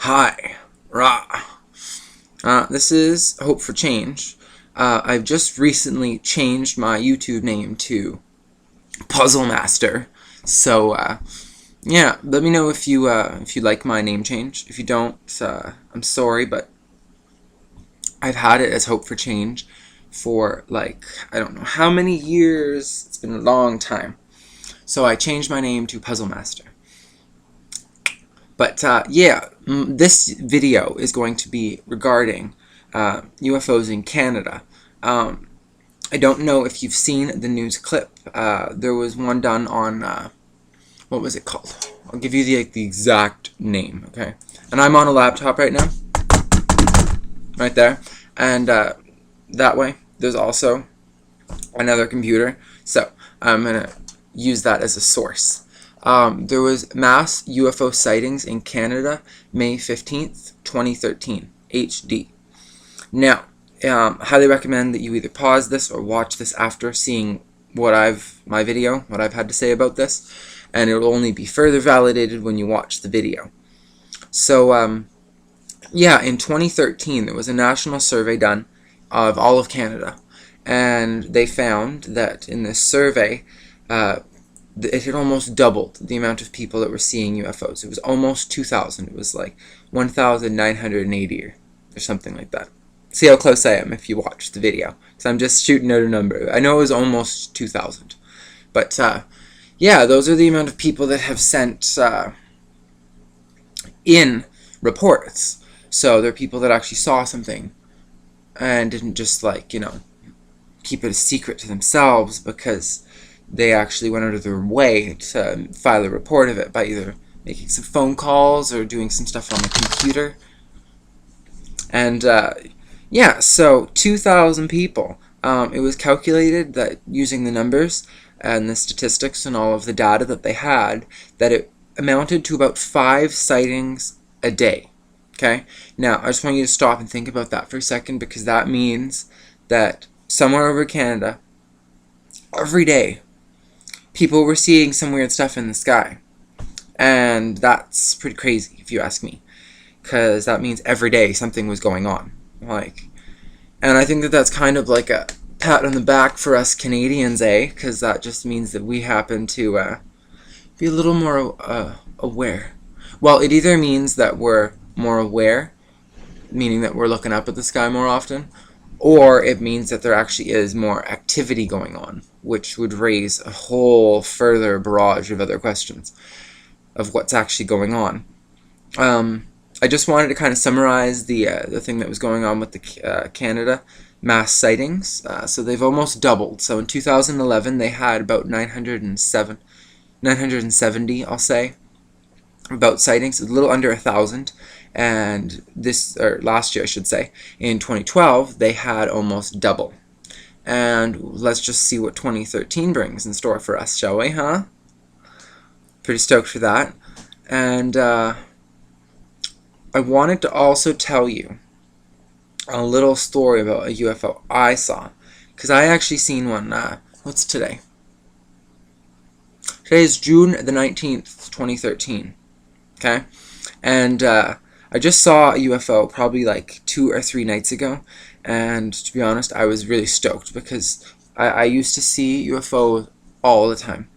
Hi, rah. This is Hope for Change. I've just recently changed my YouTube name to Puzzle Master. So, yeah, let me know if you like my name change. If you don't, I'm sorry, but I've had it as Hope for Change for I don't know how many years. It's been a long time. So I changed my name to Puzzle Master. But yeah, this video is going to be regarding UFOs in Canada. I don't know if you've seen the news clip. There was one done on, what was it called? I'll give you the exact name, okay? And I'm on a laptop right now, right there. And that way, there's also another computer. So I'm going to use that as a source. There was mass UFO sightings in Canada, May 15th, 2013, HD. Now, highly recommend that you either pause this or watch this after seeing my video, what I've had to say about this, and it will only be further validated when you watch the video. So, yeah, in 2013, there was a national survey done of all of Canada, and they found that in this survey, it had almost doubled the amount of people that were seeing UFOs. It was almost 2,000. It was like 1,980 or something like that. See how close I am if you watch the video, because I'm just shooting out a number. I know it was almost 2,000. But, yeah, those are the amount of people that have sent in reports. So there are people that actually saw something and didn't just, keep it a secret to themselves, because they actually went out of their way to file a report of it by either making some phone calls or doing some stuff on the computer. And, yeah, so 2,000 people. It was calculated that using the numbers and the statistics and all of the data that they had, that it amounted to about 5 sightings a day. Okay? Now, I just want you to stop and think about that for a second, because that means that somewhere over Canada, every day, people were seeing some weird stuff in the sky. And that's pretty crazy, if you ask me, because that means every day something was going on. And I think that that's kind of like a pat on the back for us Canadians, because that just means that we happen to be a little more aware. Well, it either means that we're more aware, meaning that we're looking up at the sky more often, or it means that there actually is more activity going on, which would raise a whole further barrage of other questions of what's actually going on. I just wanted to kind of summarize the thing that was going on with the Canada mass sightings. So they've almost doubled. So in 2011, they had about 970, I'll say, about sightings, a little under 1,000. And last year, I should say, in 2012, they had almost double. And let's just see what 2013 brings in store for us, shall we, huh? Pretty stoked for that. And I wanted to also tell you a little story about a UFO I saw, because I actually seen one. What's today? Today is June the 19th, 2013. Okay? And I just saw a UFO probably like 2 or 3 nights ago, and to be honest, I was really stoked, because I used to see UFO all the time.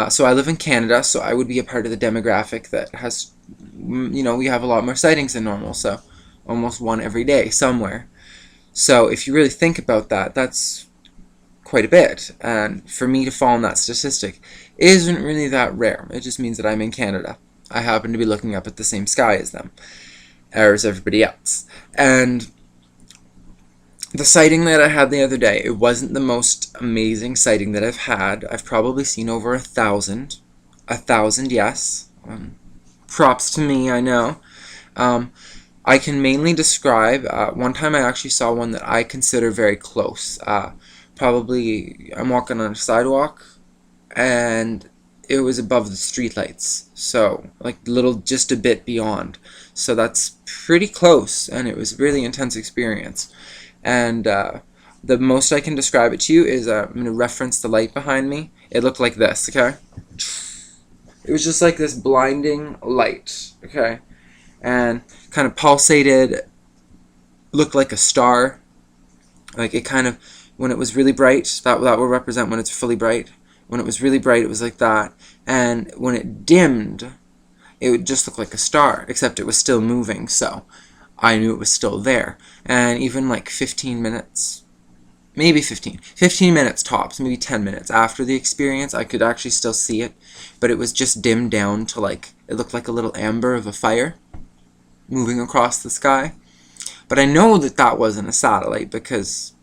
So I live in Canada, so I would be a part of the demographic that has, we have a lot more sightings than normal, so almost one every day somewhere. So if you really think about that, that's quite a bit, and for me to fall in that statistic isn't really that rare. It just means that I'm in Canada. I happen to be looking up at the same sky as them, or as everybody else. And the sighting that I had the other day, it wasn't the most amazing sighting that I've had. I've probably seen over 1,000. 1,000, yes. Props to me, I know. I can mainly describe, one time I actually saw one that I consider very close. Probably, I'm walking on a sidewalk, and it was above the streetlights, so just a bit beyond. So that's pretty close, and it was a really intense experience. And the most I can describe it to you is, I'm going to reference the light behind me. It looked like this, okay? It was just like this blinding light, okay? and kind of pulsated, looked like a star. Like it kind of, when it was really bright, that will represent when it's fully bright. When it was really bright, it was like that. And when it dimmed, it would just look like a star, except it was still moving, so I knew it was still there. And even like 15 minutes, maybe 15 minutes tops, maybe 10 minutes after the experience, I could actually still see it, but it was just dimmed down to like, it looked like a little amber of a fire moving across the sky. But I know that that wasn't a satellite because,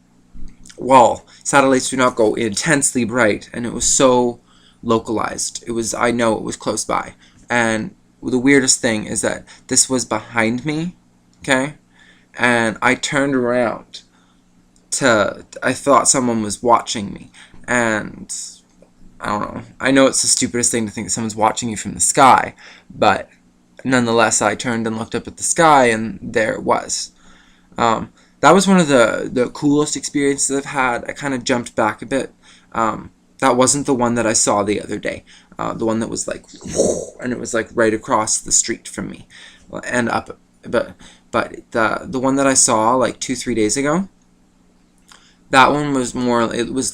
well, satellites do not go intensely bright, and it was so localized. I know it was close by. And the weirdest thing is that this was behind me, okay? And I turned around I thought someone was watching me. And I don't know. I know it's the stupidest thing to think that someone's watching you from the sky, but nonetheless, I turned and looked up at the sky, and there it was. That was one of the coolest experiences I've had. I kind of jumped back a bit. That wasn't the one that I saw the other day. The one that was like, and it was like right across the street from me, and up. But the one that I saw like 2-3 days ago, that one was more. It was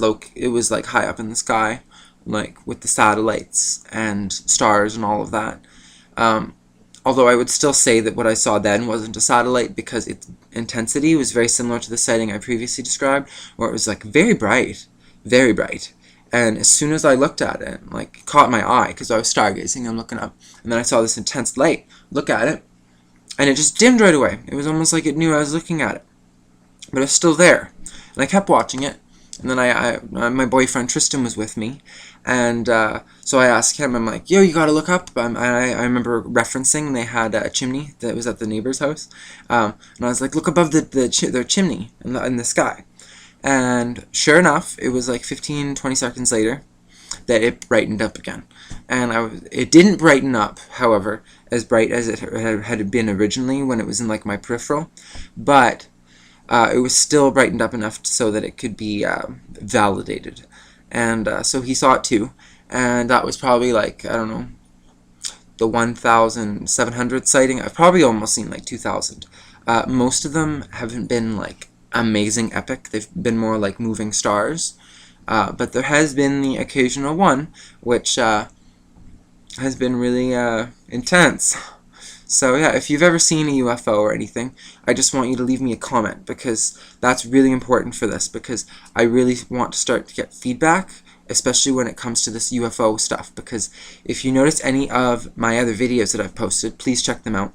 like high up in the sky, like with the satellites and stars and all of that. Although I would still say that what I saw then wasn't a satellite because its intensity was very similar to the sighting I previously described, where it was like very bright, very bright. And as soon as I looked at it, like it caught my eye because I was stargazing and looking up, and then I saw this intense light. Look at it, and it just dimmed right away. It was almost like it knew I was looking at it, but it's still there. And I kept watching it. And then my boyfriend Tristan was with me, and so I asked him, I'm like, yo, you gotta look up. I remember referencing they had a chimney that was at the neighbor's house, and I was like, look above their chimney in the sky. And sure enough, it was like 15-20 seconds later that it brightened up again. And it didn't brighten up, however, as bright as it had been originally when it was in like my peripheral, but it was still brightened up enough so that it could be validated. And so he saw it too. And that was probably like, I don't know, the 1,700 sighting. I've probably almost seen like 2,000. Most of them haven't been like amazing epic. They've been more like moving stars. But there has been the occasional one which has been really intense. So yeah, if you've ever seen a UFO or anything, I just want you to leave me a comment, because that's really important for this, because I really want to start to get feedback, especially when it comes to this UFO stuff, because if you notice any of my other videos that I've posted, please check them out.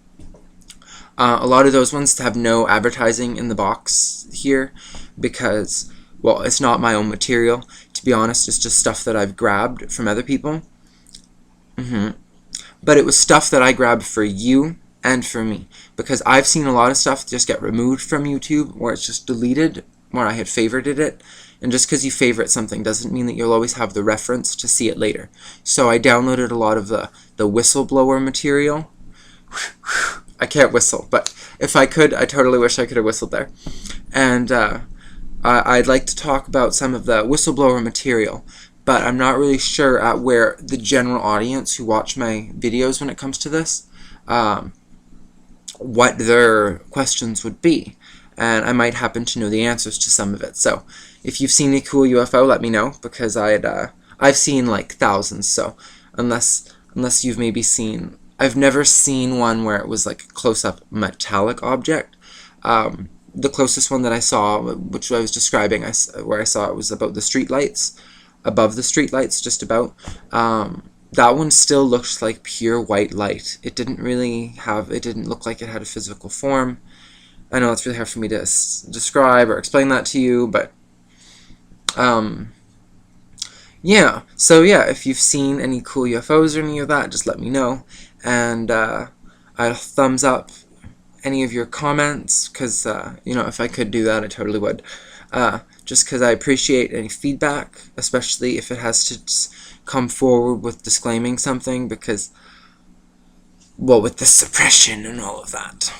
A lot of those ones have no advertising in the box here, because, well, it's not my own material. To be honest, it's just stuff that I've grabbed from other people. But it was stuff that I grabbed for you and for me, because I've seen a lot of stuff just get removed from YouTube, where it's just deleted, where I had favorited it, and just because you favorite something doesn't mean that you'll always have the reference to see it later. So I downloaded a lot of the whistleblower material. I can't whistle, but if I could, I totally wish I could have whistled there. And I'd like to talk about some of the whistleblower material, but I'm not really sure at where the general audience who watch my videos when it comes to this, what their questions would be. And I might happen to know the answers to some of it. So if you've seen a cool UFO, let me know, because I've seen like thousands. So unless you've maybe seen, I've never seen one where it was like a close-up metallic object. The closest one that I saw, which I was describing, where I saw it, was about the street lights. Above the street lights, just about. That one still looked like pure white light. It didn't look like it had a physical form. I know it's really hard for me to describe or explain that to you, but yeah. So yeah, if you've seen any cool UFOs or any of that, just let me know. And I'd thumbs up any of your comments, because you know, if I could do that, I totally would. Just because I appreciate any feedback, especially if it has to come forward with disclaiming something, because, well, with the suppression and all of that.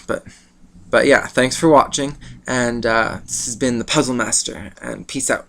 But yeah, thanks for watching, and this has been the Puzzle Master, and peace out.